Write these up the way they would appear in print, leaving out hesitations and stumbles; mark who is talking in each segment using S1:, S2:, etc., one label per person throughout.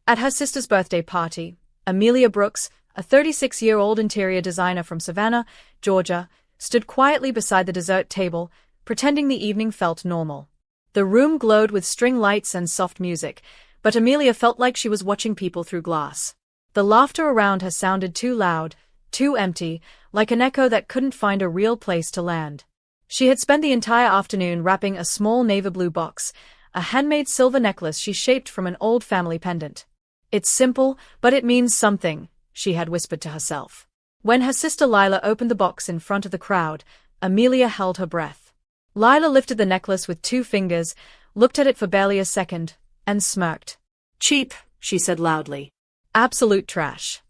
S1: At her sister's birthday party, Amelia Brooks, a 36-year-old interior designer from Savannah, Georgia, stood quietly beside the dessert table, pretending the evening felt normal. The room glowed with string lights and soft music, but Amelia felt like she was watching people through glass. The laughter around her sounded too loud, too empty, like an echo that couldn't find a real place to land. She had spent the entire afternoon wrapping a small navy blue box, a handmade silver necklace she shaped from an old family pendant. "It's simple, but it means something," she had whispered to herself. When her sister Lila opened the box in front of the crowd, Amelia held her breath. Lila lifted the necklace with 2 fingers, looked at it for barely a second, and smirked.
S2: "Cheap," she said loudly.
S1: "Absolute trash."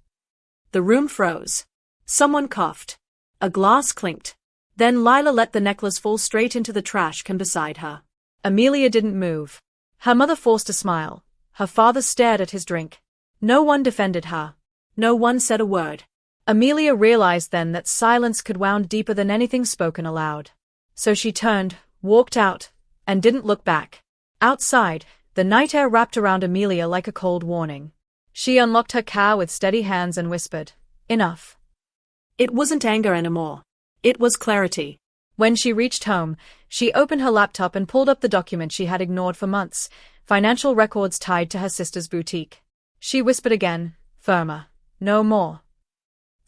S2: The room froze. Someone coughed. A glass clinked. Then Lila let the necklace fall straight into the trash can beside her.
S1: Amelia didn't move. Her mother forced a smile. Her father stared at his drink. No one defended her.
S2: No one said a word.
S1: Amelia realized then that silence could wound deeper than anything spoken aloud. So she turned, walked out, and didn't look back. Outside, the night air wrapped around Amelia like a cold warning. She unlocked her car with steady hands and whispered, "Enough."
S2: It wasn't anger anymore. It was clarity.
S1: When she reached home, she opened her laptop and pulled up the document she had ignored for months, financial records tied to her sister's boutique. She whispered again, firmer, "No more."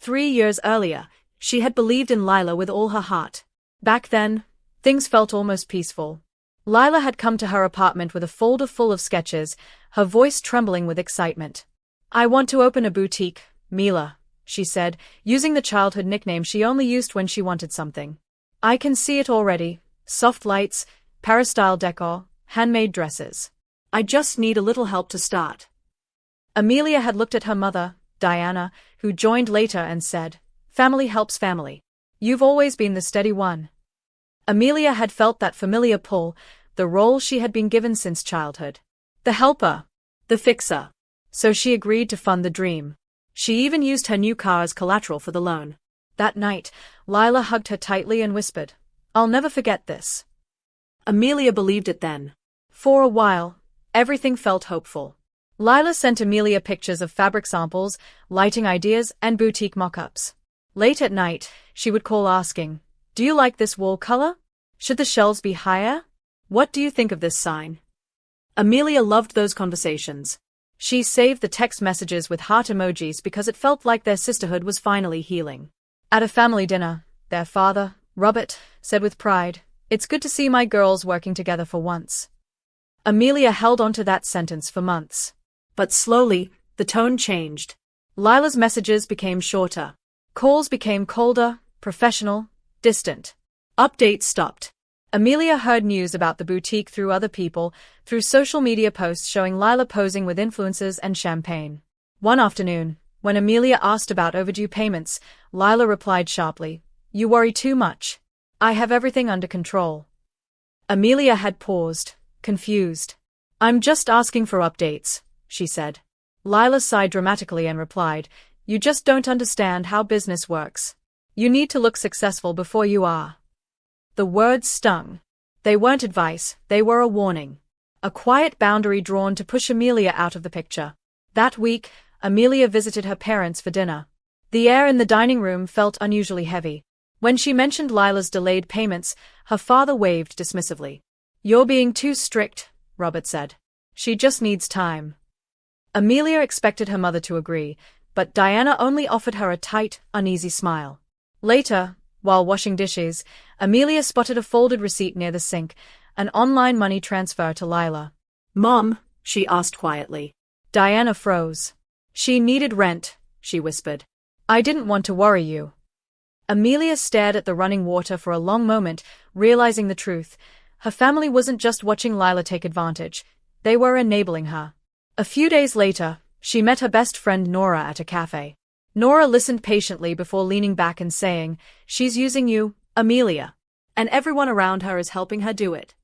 S2: 3 years earlier, she had believed in Lila with all her heart.
S1: Back then, things felt almost peaceful. Lila had come to her apartment with a folder full of sketches, her voice trembling with excitement. "I want to open a boutique, Mila," she said, using the childhood nickname she only used when she wanted something. "I can see it already. Soft lights, Paris-style decor, handmade dresses.
S2: I just need a little help to start."
S1: Amelia had looked at her mother, Diana, who joined later and said, "Family helps family. You've always been the steady one." Amelia had felt that familiar pull, the role she had been given since childhood. The helper.
S2: The fixer.
S1: So she agreed to fund the dream. She even used her new car as collateral for the loan. That night, Lila hugged her tightly and whispered, "I'll never forget this."
S2: Amelia believed it then.
S1: For a while, everything felt hopeful. Lila sent Amelia pictures of fabric samples, lighting ideas, and boutique mock-ups. Late at night, she would call asking, "Do you like this wall color? Should the shelves be higher? What do you think of this sign?"
S2: Amelia loved those conversations.
S1: She saved the text messages with heart emojis because it felt like their sisterhood was finally healing. At a family dinner, their father, Robert, said with pride, "It's good to see my girls working together for once." Amelia held on to that sentence for months.
S2: But slowly, the tone changed.
S1: Lila's messages became shorter. Calls became colder, professional, distant. Updates stopped. Amelia heard news about the boutique through other people, through social media posts showing Lila posing with influencers and champagne. One afternoon, when Amelia asked about overdue payments, Lila replied sharply, "You worry too much. I have everything under control." Amelia had paused, confused. "I'm just asking for updates," she said. Lila sighed dramatically and replied, "You just don't understand how business works. You need to look successful before you are." The words stung. They weren't advice, they were a warning. A quiet boundary drawn to push Amelia out of the picture. That week, Amelia visited her parents for dinner. The air in the dining room felt unusually heavy. When she mentioned Lila's delayed payments, her father waved dismissively. "You're being too strict," Robert said. "She just needs time." Amelia expected her mother to agree, but Diana only offered her a tight, uneasy smile. Later, while washing dishes, Amelia spotted a folded receipt near the sink, an online money transfer to Lila.
S2: "Mom," she asked quietly.
S1: Diana froze. "She needed rent," she whispered. "I didn't want to worry you." Amelia stared at the running water for a long moment, realizing the truth. Her family wasn't just watching Lila take advantage, they were enabling her. A few days later, she met her best friend Nora at a cafe. Nora listened patiently before leaning back and saying, "She's using you, Amelia. And everyone around her is helping her do it."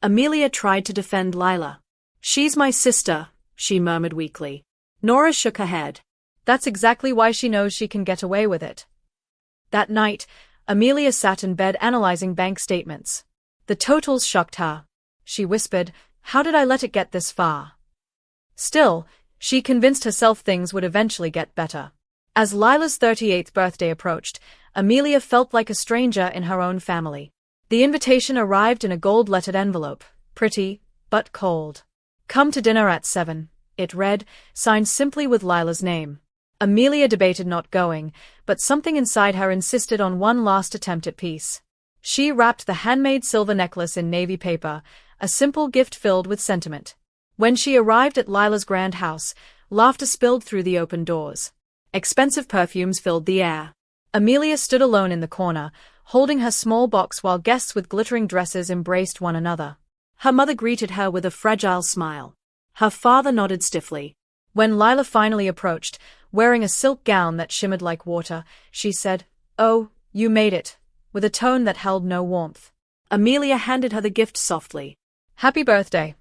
S1: Amelia tried to defend Lila. "She's my sister," she murmured weakly. Nora shook her head. "That's exactly why she knows she can get away with it." That night, Amelia sat in bed analyzing bank statements. The totals shocked her. She whispered, "How did I let it get this far?" Still, She convinced herself things would eventually get better. As Lila's 38th birthday approached, Amelia felt like a stranger in her own family. The invitation arrived in a gold-lettered envelope, pretty, but cold. "Come to dinner at 7, it read, signed simply with Lila's name. Amelia debated not going, but something inside her insisted on one last attempt at peace. She wrapped the handmade silver necklace in navy paper, a simple gift filled with sentiment. When she arrived at Lila's grand house, laughter spilled through the open doors. Expensive perfumes filled the air. Amelia stood alone in the corner, holding her small box while guests with glittering dresses embraced one another. Her mother greeted her with a fragile smile. Her father nodded stiffly. When Lila finally approached, wearing a silk gown that shimmered like water, she said, "Oh, you made it," with a tone that held no warmth. Amelia handed her the gift softly. "Happy birthday."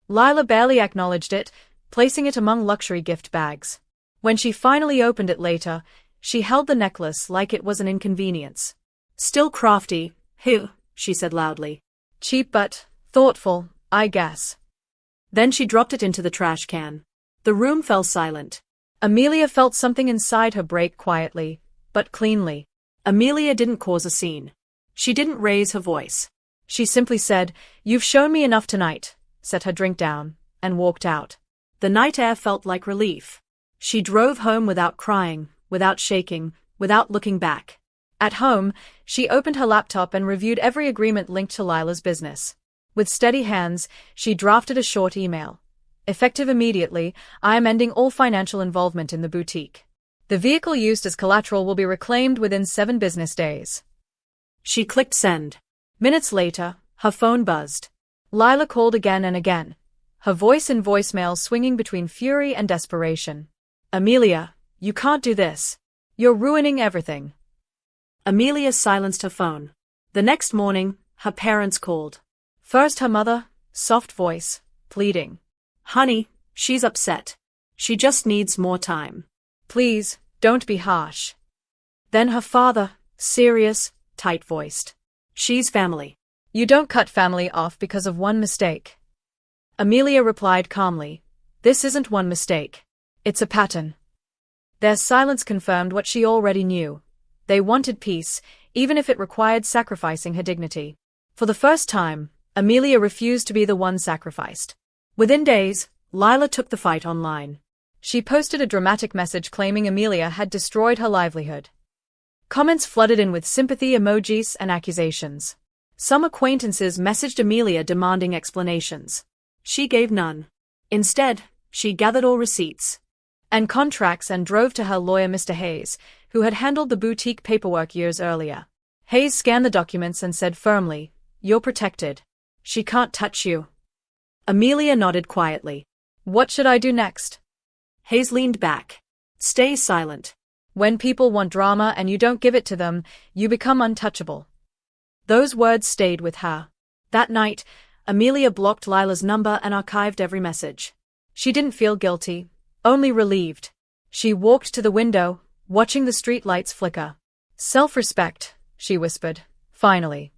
S1: Lila barely acknowledged it, placing it among luxury gift bags. When she finally opened it later, she held the necklace like it was an inconvenience. "Still crafty, she said loudly. "Cheap but thoughtful, I guess." Then she dropped it into the trash can. The room fell silent. Amelia felt something inside her break quietly, but cleanly. Amelia didn't cause a scene. She didn't raise her voice. She simply said, "You've shown me enough tonight," set her drink down, and walked out. The night air felt like relief. She drove home without crying, without shaking, without looking back. At home, she opened her laptop and reviewed every agreement linked to Lila's business. With steady hands, she drafted a short email. "Effective immediately, I am ending all financial involvement in the boutique. The vehicle used as collateral will be reclaimed within 7 business days." She clicked send. Minutes later, her phone buzzed. Lila called again and again, her voice in voicemail swinging between fury and desperation. "Amelia, you can't do this. You're ruining everything." Amelia silenced her phone. The next morning, her parents called. First her mother, soft voice, pleading. "Honey, she's upset. She just needs more time. Please, don't be harsh." Then her father, serious, tight-voiced. "She's family. You don't cut family off because of one mistake." Amelia replied calmly, "This isn't one mistake. It's a pattern." Their silence confirmed what she already knew. They wanted peace, even if it required sacrificing her dignity. For the first time, Amelia refused to be the one sacrificed. Within days, Lila took the fight online. She posted a dramatic message claiming Amelia had destroyed her livelihood. Comments flooded in with sympathy emojis and accusations. Some acquaintances messaged Amelia demanding explanations. She gave none. Instead, she gathered all receipts and contracts and drove to her lawyer Mr. Hayes, who had handled the boutique paperwork years earlier. Hayes scanned the documents and said firmly, "You're protected. She can't touch you." Amelia nodded quietly. "What should I do next?" Hayes leaned back. "Stay silent. When people want drama and you don't give it to them, you become untouchable." Those words stayed with her. That night, Amelia blocked Lila's number and archived every message. She didn't feel guilty, only relieved. She walked to the window, watching the street lights flicker. "Self-respect," she whispered, finally.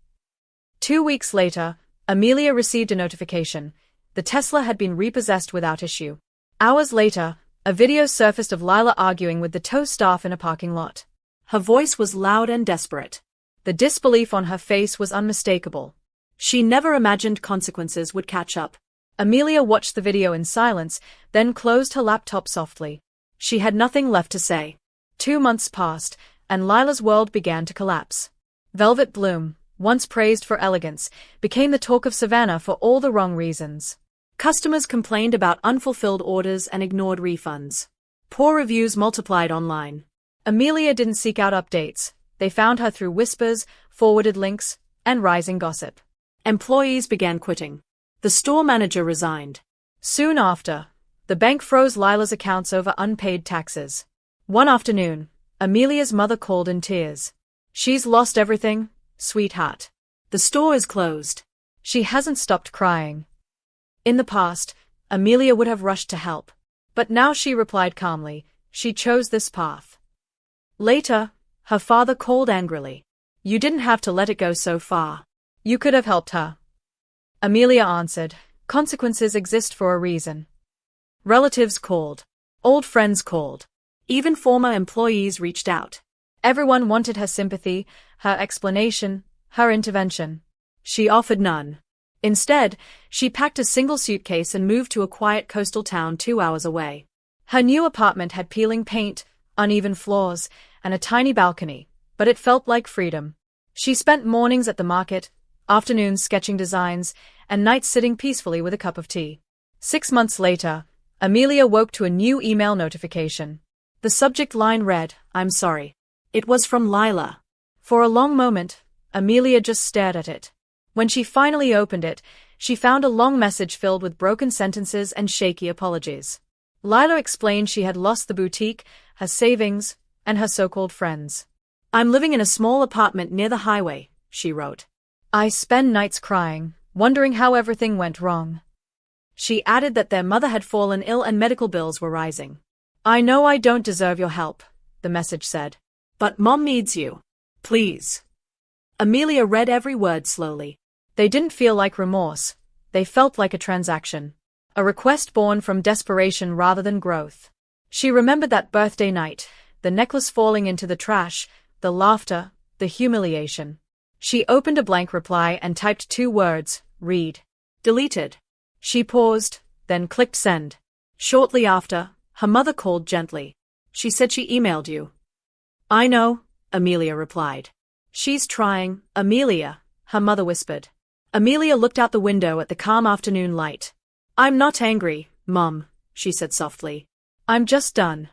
S1: 2 weeks later, Amelia received a notification. The Tesla had been repossessed without issue. Hours later, a video surfaced of Lila arguing with the tow staff in a parking lot. Her voice was loud and desperate. The disbelief on her face was unmistakable. She never imagined consequences would catch up. Amelia watched the video in silence, then closed her laptop softly. She had nothing left to say. 2 months passed, and Lila's world began to collapse. Velvet Bloom, once praised for elegance, became the talk of Savannah for all the wrong reasons. Customers complained about unfulfilled orders and ignored refunds. Poor reviews multiplied online. Amelia didn't seek out updates. They found her through whispers, forwarded links, and rising gossip. Employees began quitting. The store manager resigned. Soon after, the bank froze Lila's accounts over unpaid taxes. One afternoon, Amelia's mother called in tears. "She's lost everything, sweetheart. The store is closed." She hasn't stopped crying. In the past, Amelia would have rushed to help. But now she replied calmly, she chose this path. Later, her father called angrily. "You didn't have to let it go so far. You could have helped her." Amelia answered, "Consequences exist for a reason."
S2: Relatives called. Old friends called. Even former employees reached out.
S1: Everyone wanted her sympathy, her explanation, her intervention.
S2: She offered none. Instead, she packed a single suitcase and moved to a quiet coastal town 2 hours away.
S1: Her new apartment had peeling paint, uneven floors, and a tiny balcony, but it felt like freedom. She spent mornings at the market, afternoons sketching designs, and nights sitting peacefully with a cup of tea. 6 months later, Amelia woke to a new email notification.
S2: The subject line read, "I'm sorry." It was from Lila.
S1: For a long moment, Amelia just stared at it. When she finally opened it, she found a long message filled with broken sentences and shaky apologies. Lila explained she had lost the boutique, her savings, and her so-called friends.
S2: "I'm living in a small apartment near the highway," she wrote.
S1: "I spend nights crying, wondering how everything went wrong."
S2: She added that their mother had fallen ill and medical bills were rising.
S1: "I know I don't deserve your help," the message said.
S2: "But Mom needs you. Please." Amelia read every word slowly.
S1: They didn't feel like remorse. They felt like a transaction. A request born from desperation rather than growth. She remembered that birthday night, the necklace falling into the trash, the laughter, the humiliation. She opened a blank reply and typed 2 words, "read."
S2: Deleted.
S1: She paused, then clicked send.
S2: Shortly after, her mother called gently. "She said she emailed you." "I know," Amelia replied. "She's trying, Amelia," her mother whispered. Amelia looked out the window at the calm afternoon light. "I'm not angry, Mom," she said softly.
S1: "I'm just done."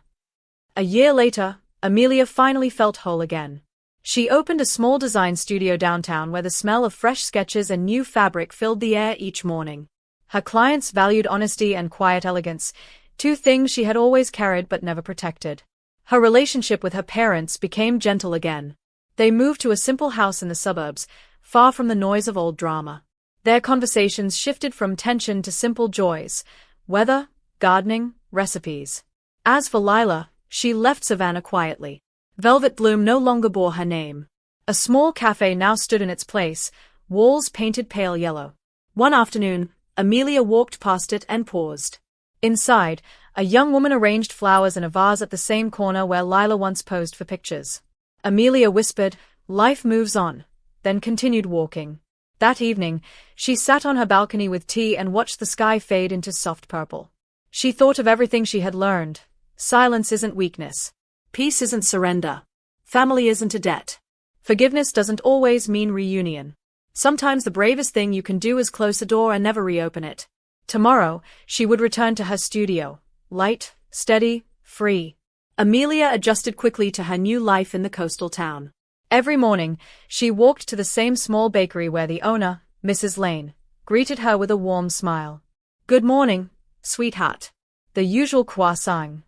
S1: A year later, Amelia finally felt whole again. She opened a small design studio downtown where the smell of fresh sketches and new fabric filled the air each morning. Her clients valued honesty and quiet elegance, 2 things she had always carried but never protected. Her relationship with her parents became gentle again. They moved to a simple house in the suburbs, far from the noise of old drama. Their conversations shifted from tension to simple joys, weather, gardening, recipes. As for Lila, she left Savannah quietly. Velvet Bloom no longer bore her name. A small cafe now stood in its place, walls painted pale yellow. One afternoon, Amelia walked past it and paused. Inside, a young woman arranged flowers in a vase at the same corner where Lila once posed for pictures. Amelia whispered, "Life moves on," then continued walking. That evening, she sat on her balcony with tea and watched the sky fade into soft purple. She thought of everything she had learned. Silence isn't weakness.
S2: Peace isn't surrender. Family isn't a debt.
S1: Forgiveness doesn't always mean reunion. Sometimes the bravest thing you can do is close a door and never reopen it. Tomorrow, she would return to her studio, light, steady, free. Amelia adjusted quickly to her new life in the coastal town. Every morning, she walked to the same small bakery where the owner, Mrs. Lane, greeted her with a warm smile. "Good morning, sweetheart." The usual croissant.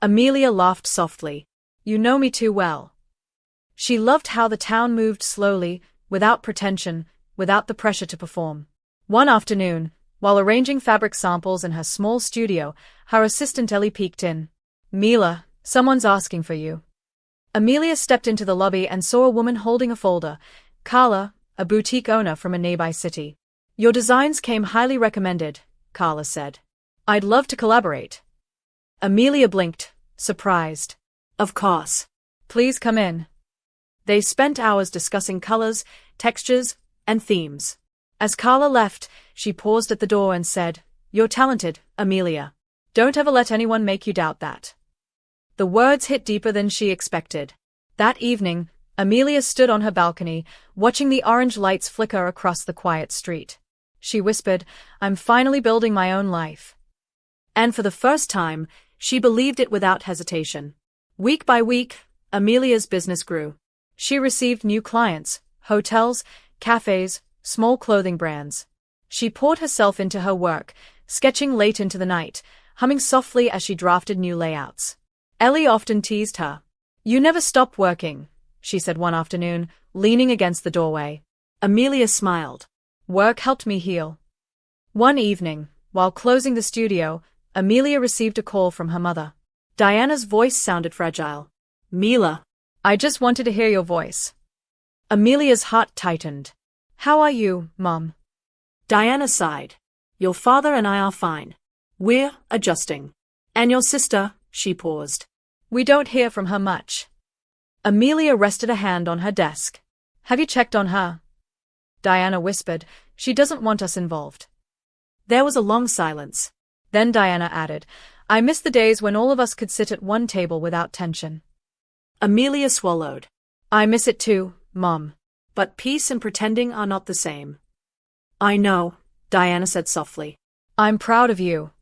S1: Amelia laughed softly. "You know me too well." She loved how the town moved slowly, without pretension, without the pressure to perform. One afternoon, while arranging fabric samples in her small studio, her assistant Ellie peeked in. "Mila, someone's asking for you." Amelia stepped into the lobby and saw a woman holding a folder, Carla, a boutique owner from a nearby city. "Your designs came highly recommended," Carla said. "I'd love to collaborate." Amelia blinked, surprised. "Of course. Please come in." They spent hours discussing colors, textures, and themes. As Carla left, she paused at the door and said, "You're talented, Amelia. Don't ever let anyone make you doubt that." The words hit deeper than she expected. That evening, Amelia stood on her balcony, watching the orange lights flicker across the quiet street. She whispered, "I'm finally building my own life." And for the first time, she believed it without hesitation. Week by week, Amelia's business grew. She received new clients, hotels, cafes, small clothing brands. She poured herself into her work, sketching late into the night, humming softly as she drafted new layouts. Ellie often teased her. "You never stop working," she said one afternoon, leaning against the doorway. Amelia smiled. "Work helped me heal." One evening, while closing the studio, Amelia received a call from her mother. Diana's voice sounded fragile. "Mila, I just wanted to hear your voice." Amelia's heart tightened. "How are you, Mom?" Diana sighed. "Your father and I are fine.
S2: We're adjusting. And your sister, she paused.
S1: We don't hear from her much. Amelia rested a hand on her desk. Have you checked on her? Diana whispered. She doesn't want us involved.
S2: There was a long silence.
S1: Then Diana added, I miss the days when all of us could sit at one table without tension.
S2: Amelia swallowed.
S1: I miss it too, Mom.
S2: But peace and pretending are not the same. I know, Diana said softly.
S1: I'm proud of you.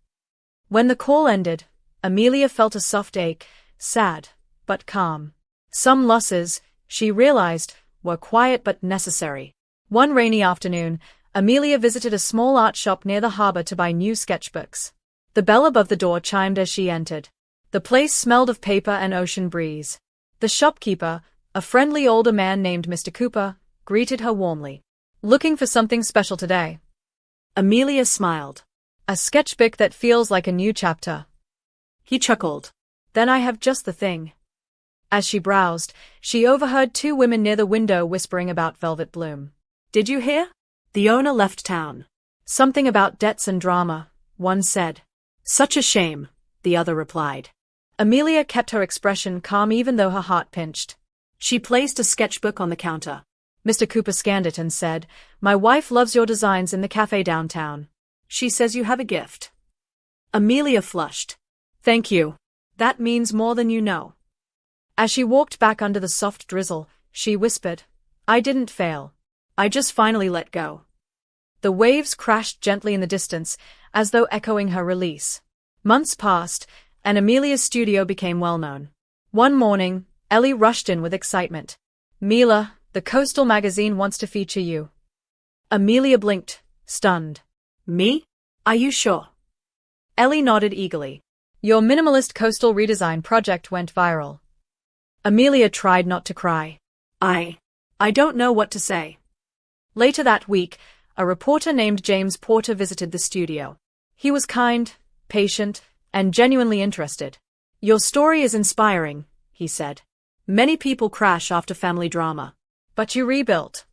S1: When the call ended, Amelia felt a soft ache, sad, but calm. Some losses, she realized, were quiet but necessary. One rainy afternoon, Amelia visited a small art shop near the harbor to buy new sketchbooks. The bell above the door chimed as she entered. The place smelled of paper and ocean breeze. The shopkeeper, a friendly older man named Mr. Cooper, greeted her warmly. Looking for something special today?
S2: Amelia smiled.
S1: A sketchbook that feels like a new chapter.
S2: He chuckled.
S1: Then I have just the thing. As she browsed, she overheard two women near the window whispering about Velvet Bloom.
S2: Did you hear? The owner left town.
S1: Something about debts and drama, one said.
S2: Such a shame, the other replied.
S1: Amelia kept her expression calm even though her heart pinched.
S2: She placed a sketchbook on the counter.
S1: Mr. Cooper scanned it and said, My wife loves your designs in the cafe downtown.
S2: She says you have a gift. Amelia flushed.
S1: Thank you. That means more than you know. As she walked back under the soft drizzle, she whispered, I didn't fail. I just finally let go. The waves crashed gently in the distance, as though echoing her release. Months passed, and Amelia's studio became well known. One morning, Ellie rushed in with excitement. Mila, the Coastal magazine wants to feature you. Amelia blinked, stunned.
S2: Me? Are you sure?
S1: Ellie nodded eagerly. Your minimalist coastal redesign project went viral. Amelia tried not to cry.
S2: I don't know what to say.
S1: Later that week, a reporter named James Porter visited the studio. He was kind, patient, and genuinely interested. Your story is inspiring, he said. Many people crash after family drama. But you rebuilt.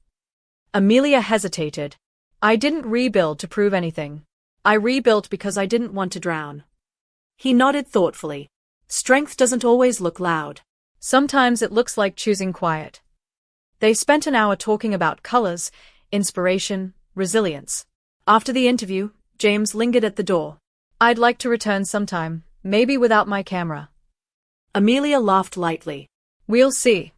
S1: Amelia hesitated. I didn't rebuild to prove anything. I rebuilt because I didn't want to drown.
S2: He nodded thoughtfully. Strength doesn't always look loud.
S1: Sometimes it looks like choosing quiet. They spent an hour talking about colors, inspiration, resilience. After the interview, James lingered at the door. I'd like to return sometime, maybe without my camera.
S2: Amelia laughed lightly.
S1: We'll see.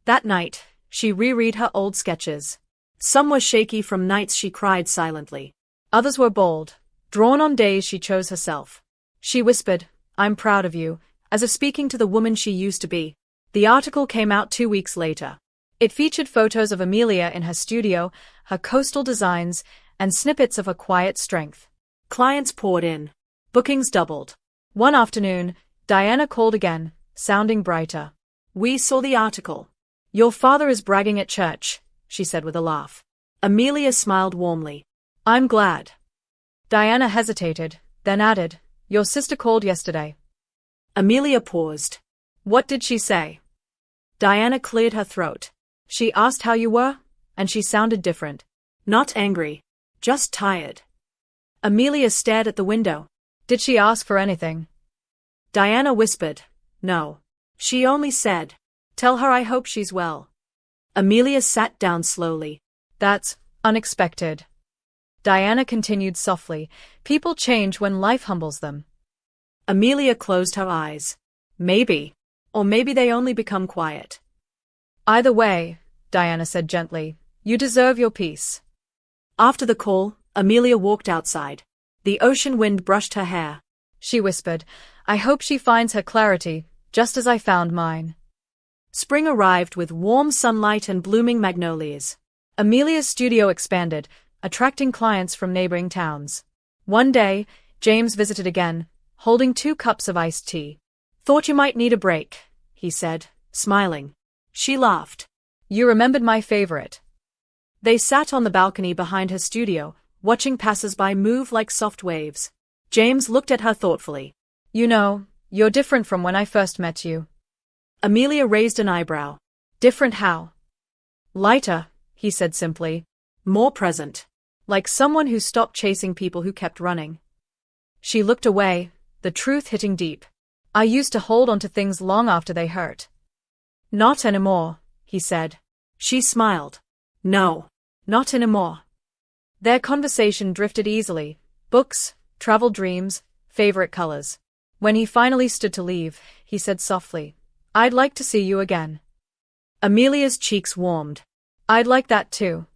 S2: That night, she reread her old sketches. Some were shaky from nights she cried silently.
S1: Others were bold, drawn on days she chose herself. She whispered, I'm proud of you, as if speaking to the woman she used to be. The article came out 2 weeks later. It featured photos of Amelia in her studio, her coastal designs, and snippets of her quiet strength.
S2: Clients poured in. Bookings doubled.
S1: One afternoon, Diana called again, sounding brighter.
S2: We saw the article.
S1: Your father is bragging at church, she said with a laugh.
S2: Amelia smiled warmly.
S1: I'm glad. Diana hesitated, then added, Your sister called yesterday.
S2: Amelia paused.
S1: What did she say?
S2: Diana cleared her throat.
S1: She asked how you were, and she sounded different.
S2: Not angry. Just tired.
S1: Amelia stared at the window. Did she ask for anything?
S2: Diana whispered, No. She only said, Tell her I hope she's well. Amelia sat down slowly.
S1: That's unexpected. Diana continued softly, People change when life humbles them.
S2: Amelia closed her eyes. Maybe. Or maybe they only become quiet.
S1: Either way, Diana said gently, you deserve your peace.
S2: After the call, Amelia walked outside. The ocean wind brushed her hair.
S1: She whispered, I hope she finds her clarity, just as I found mine.
S2: Spring arrived with warm sunlight and blooming magnolias.
S1: Amelia's studio expanded, attracting clients from neighboring towns. One day, James visited again, holding 2 cups of iced tea. Thought you might need a break, he said, smiling.
S2: She laughed.
S1: You remembered my favorite.
S2: They sat on the balcony behind her studio, watching passers-by move like soft waves. James looked at her thoughtfully.
S1: You know, you're different from when I first met you.
S2: Amelia raised an eyebrow.
S1: Different how? Lighter, he said simply.
S2: More present.
S1: Like someone who stopped chasing people who kept running. She looked away, the truth hitting deep. I used to hold on to things long after they hurt.
S2: Not anymore, he said. She smiled. No, not anymore.
S1: Their conversation drifted easily. Books, travel dreams, favorite colors. When he finally stood to leave, he said softly, I'd like to see you again.
S2: Amelia's cheeks warmed.
S1: I'd like that too.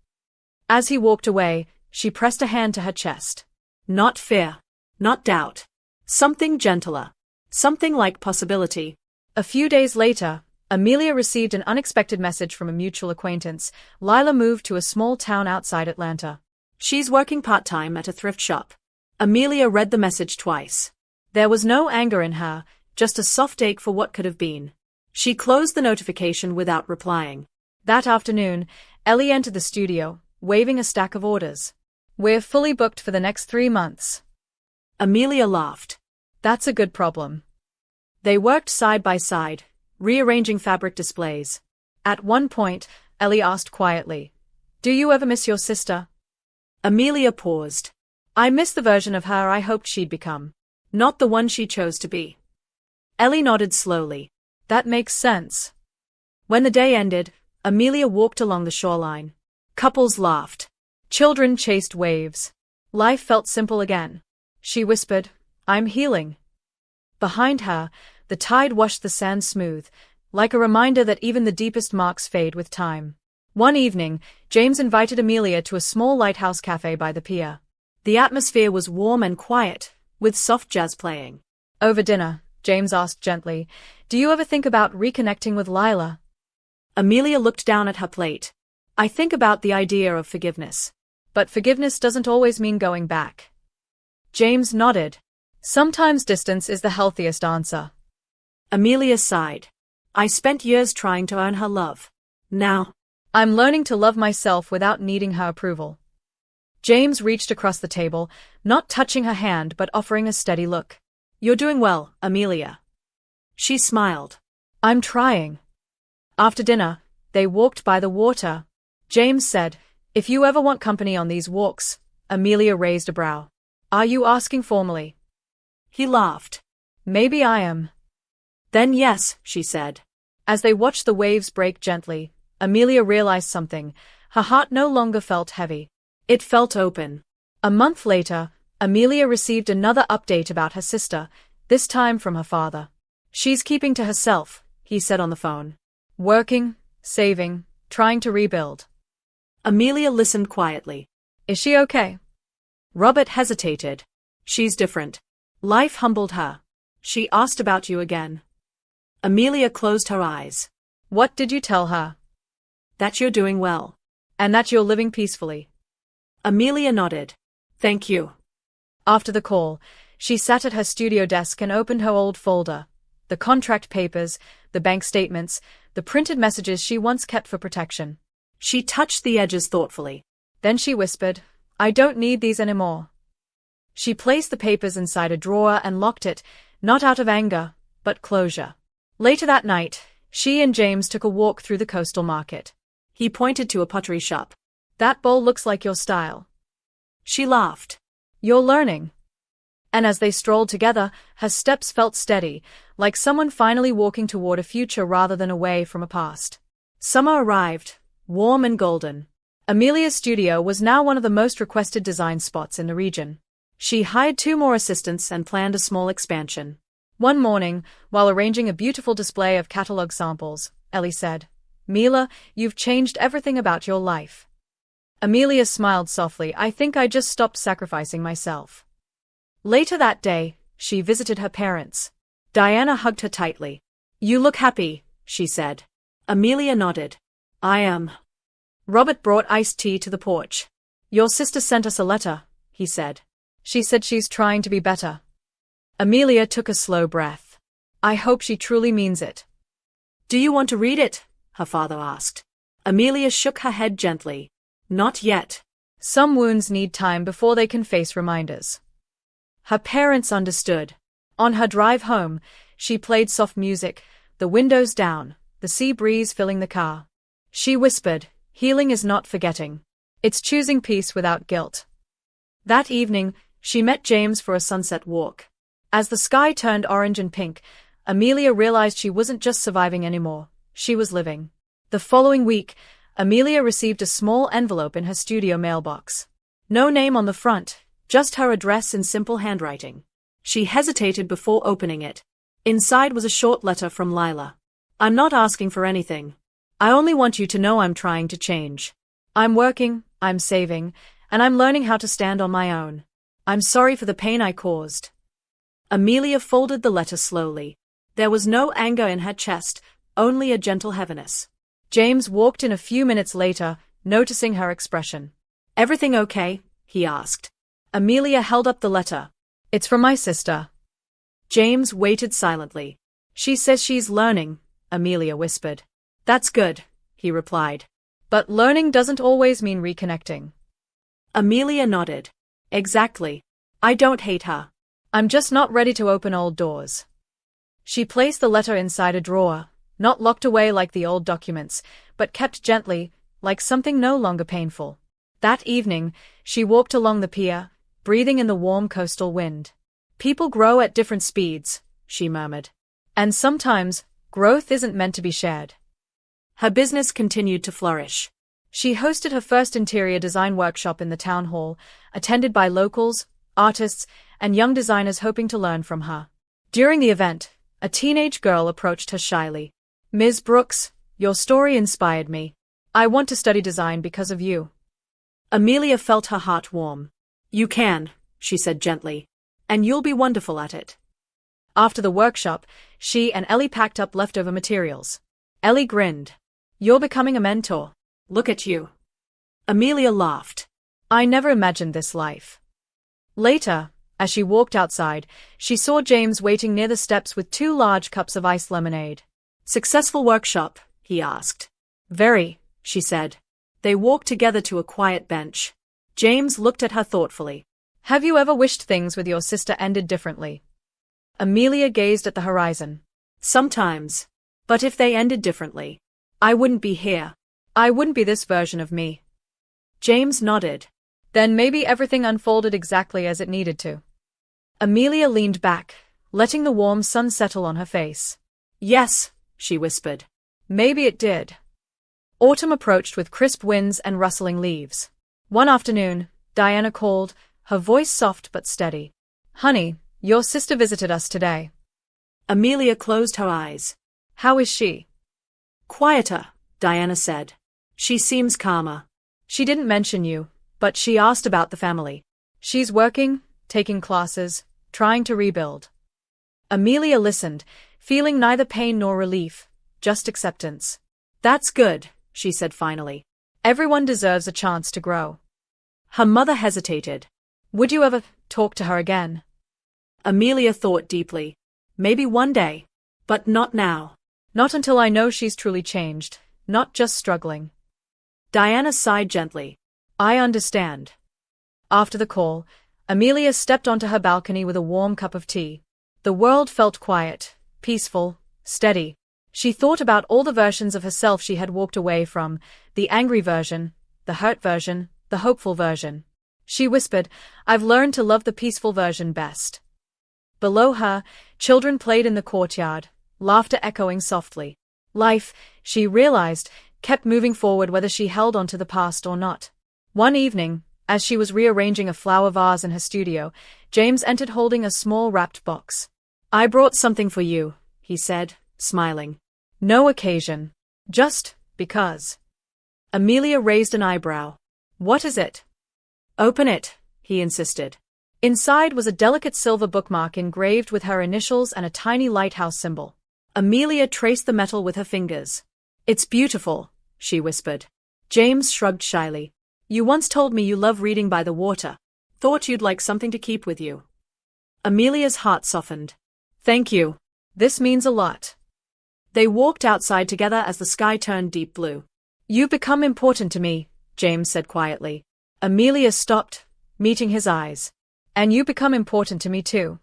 S1: As he walked away, she pressed a hand to her chest.
S2: Not fear, not doubt. Something gentler. Something like possibility.
S1: A few days later, Amelia received an unexpected message from a mutual acquaintance. Lila moved to a small town outside Atlanta.
S2: She's working part-time at a thrift shop. Amelia read the message twice.
S1: There was no anger in her, just a soft ache for what could have been.
S2: She closed the notification without replying.
S1: That afternoon, Ellie entered the studio, waving a stack of orders. We're fully booked for the next 3 months.
S2: Amelia laughed.
S1: That's a good problem.
S2: They worked side by side, rearranging fabric displays.
S1: At one point, Ellie asked quietly, Do you ever miss your sister?
S2: Amelia paused.
S1: I miss the version of her I hoped she'd become.
S2: Not the one she chose to be. Ellie nodded slowly.
S1: That makes sense.
S2: When the day ended, Amelia walked along the shoreline. Couples laughed.
S1: Children chased waves. Life felt simple again. She whispered, I'm healing. Behind her, the tide washed the sand smooth, like a reminder that even the deepest marks fade with time. One evening, James invited Amelia to a small lighthouse cafe by the pier.
S2: The atmosphere was warm and quiet, with soft jazz playing.
S1: Over dinner, James asked gently, Do you ever think about reconnecting with Lila?
S2: Amelia looked down at her plate. I think about the idea of forgiveness.
S1: But forgiveness doesn't always mean going back. James nodded. Sometimes distance is the healthiest answer.
S2: Amelia sighed. I spent years trying to earn her love. Now,
S1: I'm learning to love myself without needing her approval. James reached across the table, not touching her hand but offering a steady look.
S2: You're doing well, Amelia. She smiled.
S1: I'm trying. After dinner, they walked by the water. James said, If you ever want company on these walks. Amelia raised a brow. Are you asking formally?
S2: He laughed.
S1: Maybe I am.
S2: Then yes, she said.
S1: As they watched the waves break gently, Amelia realized something. Her heart no longer felt heavy.
S2: It felt open.
S1: A month later, Amelia received another update about her sister, this time from her father. She's keeping to herself, he said on the phone. Working, saving, trying to rebuild.
S2: Amelia listened quietly.
S1: Is she okay?
S2: Robert hesitated. She's different. Life humbled her. She asked about you again. Amelia closed her eyes.
S1: What did you tell her?
S2: That you're doing well.
S1: And that you're living peacefully.
S2: Amelia nodded. Thank you.
S1: After the call, she sat at her studio desk and opened her old folder. The contract papers, the bank statements, the printed messages she once kept for protection.
S2: She touched the edges thoughtfully.
S1: Then she whispered, I don't need these anymore. She placed the papers inside a drawer and locked it, not out of anger, but closure. Later that night, she and James took a walk through the coastal market.
S2: He pointed to a pottery shop.
S1: That bowl looks like your style.
S2: She laughed.
S1: You're learning. And as they strolled together, her steps felt steady, like someone finally walking toward a future rather than away from a past.
S2: Summer arrived, warm and golden.
S1: Amelia's studio was now one of the most requested design spots in the region.
S2: She hired 2 more assistants and planned a small expansion.
S1: One morning, while arranging a beautiful display of catalog samples, Ellie said, Mila, you've changed everything about your life. Amelia smiled softly. I think I just stopped sacrificing myself. Later that day, she visited her parents.
S2: Diana hugged her tightly. You look happy, she said. Amelia nodded. I am.
S1: Robert brought iced tea to the porch. Your sister sent us a letter, he said. She said she's trying to be better. Amelia took a slow breath. I hope she truly means it.
S2: Do you want to read it? Her father asked. Amelia shook her head gently. Not yet.
S1: Some wounds need time before they can face reminders. Her parents understood. On her drive home, she played soft music, the windows down, the sea breeze filling the car. She whispered, healing is not forgetting. It's choosing peace without guilt. That evening,
S2: She met James for a sunset walk. As the sky turned orange and pink, Amelia realized she wasn't just surviving anymore, she was living. The following week, Amelia received a small envelope in her studio mailbox. No name on the front, just her address in simple handwriting. She hesitated before opening it. Inside was a short letter from Lila. I'm not asking for anything. I only want you to know I'm trying to change. I'm working, I'm saving, and I'm learning how to stand on my own. I'm sorry for the pain I caused. Amelia folded the letter slowly. There was no anger in her chest, only a gentle heaviness. James walked in a few minutes later, noticing her expression. Everything okay? He asked. Amelia held up the letter. It's from my sister. James waited silently. She says she's learning, Amelia whispered. That's good, he replied. But learning doesn't always mean reconnecting. Amelia nodded. Exactly. I don't hate her. I'm just not ready to open old doors. She placed the letter inside a drawer, not locked away like the old documents, but kept gently, like something no longer painful. That evening, she walked along the pier, breathing in the warm coastal wind. People grow at different speeds, she murmured. And sometimes, growth isn't meant to be shared. Her business continued to flourish. She hosted her first interior design workshop in the town hall, attended by locals, artists, and young designers hoping to learn from her. During the event, a teenage girl approached her shyly. Ms. Brooks, your story inspired me. I want to study design because of you. Amelia felt her heart warm. You can, she said gently. And you'll be wonderful at it. After the workshop, she and Ellie packed up leftover materials. Ellie grinned. You're becoming a mentor. Look at you. Amelia laughed. I never imagined this life. Later, as she walked outside, she saw James waiting near the steps with 2 large cups of iced lemonade. Successful workshop? He asked. Very, she said. They walked together to a quiet bench. James looked at her thoughtfully. Have you ever wished things with your sister ended differently? Amelia gazed at the horizon. Sometimes. But if they ended differently, I wouldn't be here. I wouldn't be this version of me. James nodded. Then maybe everything unfolded exactly as it needed to. Amelia leaned back, letting the warm sun settle on her face. Yes, she whispered. Maybe it did. Autumn approached with crisp winds and rustling leaves. One afternoon, Diana called, her voice soft but steady. Honey, your sister visited us today. Amelia closed her eyes. How is she? Quieter, Diana said. She seems calmer. She didn't mention you, but she asked about the family. She's working, taking classes, trying to rebuild. Amelia listened, feeling neither pain nor relief, just acceptance. That's good, she said finally. Everyone deserves a chance to grow. Her mother hesitated. Would you ever talk to her again? Amelia thought deeply. Maybe one day. But not now. Not until I know she's truly changed, not just struggling. Diana sighed gently. I understand. After the call, Amelia stepped onto her balcony with a warm cup of tea. The world felt quiet, peaceful, steady. She thought about all the versions of herself she had walked away from, the angry version, the hurt version, the hopeful version. She whispered, I've learned to love the peaceful version best. Below her, children played in the courtyard, laughter echoing softly. Life, she realized, kept moving forward whether she held on to the past or not. One evening, as she was rearranging a flower vase in her studio, James entered holding a small wrapped box. I brought something for you, he said, smiling. No occasion. Just because. Amelia raised an eyebrow. What is it? Open it, he insisted. Inside was a delicate silver bookmark engraved with her initials and a tiny lighthouse symbol. Amelia traced the metal with her fingers. It's beautiful, she whispered. James shrugged shyly. You once told me you love reading by the water. Thought you'd like something to keep with you. Amelia's heart softened. Thank you. This means a lot. They walked outside together as the sky turned deep blue. You've become important to me, James said quietly. Amelia stopped, meeting his eyes. And you become important to me too.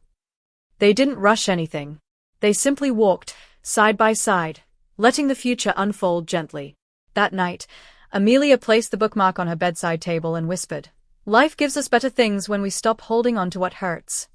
S2: They didn't rush anything. They simply walked, side by side, letting the future unfold gently. That night, Amelia placed the bookmark on her bedside table and whispered,
S1: Life gives us better things when we stop holding on to what hurts.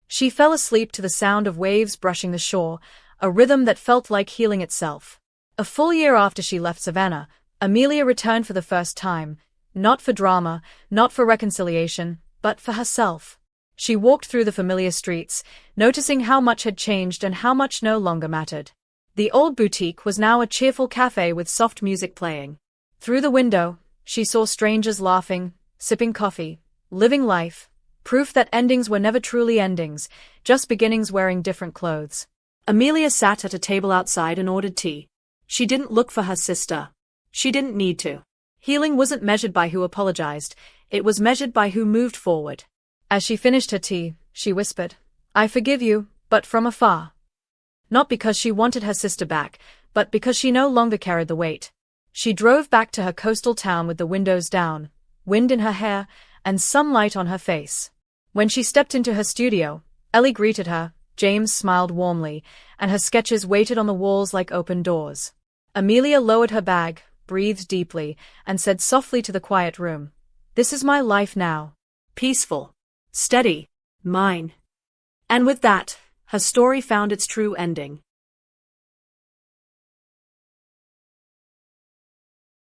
S1: She fell asleep to the sound of waves brushing the shore, a rhythm that felt like healing itself. A full year after she left Savannah, Amelia returned for the first time, not for drama, not for reconciliation, but for herself. She walked through the familiar streets, noticing how much had changed and how much no longer mattered. The old boutique was now a cheerful cafe with soft music playing. Through the window, she saw strangers laughing, sipping coffee, living life, proof that endings were never truly endings, just beginnings wearing different clothes.
S2: Amelia sat at a table outside and ordered tea. She didn't look for her sister. She didn't need to.
S1: Healing wasn't measured by who apologized, it was measured by who moved forward. As she finished her tea, she whispered, "I forgive you, but from afar." Not because she wanted her sister back, but because she no longer carried the weight. She drove back to her coastal town with the windows down, wind in her hair, and sunlight on her face. When she stepped into her studio, Ellie greeted her, James smiled warmly, and her sketches waited on the walls like open doors. Amelia lowered her bag, breathed deeply, and said softly to the quiet room, "This is my life now.
S2: Peaceful. Steady. Mine." And with that, her story found its true ending.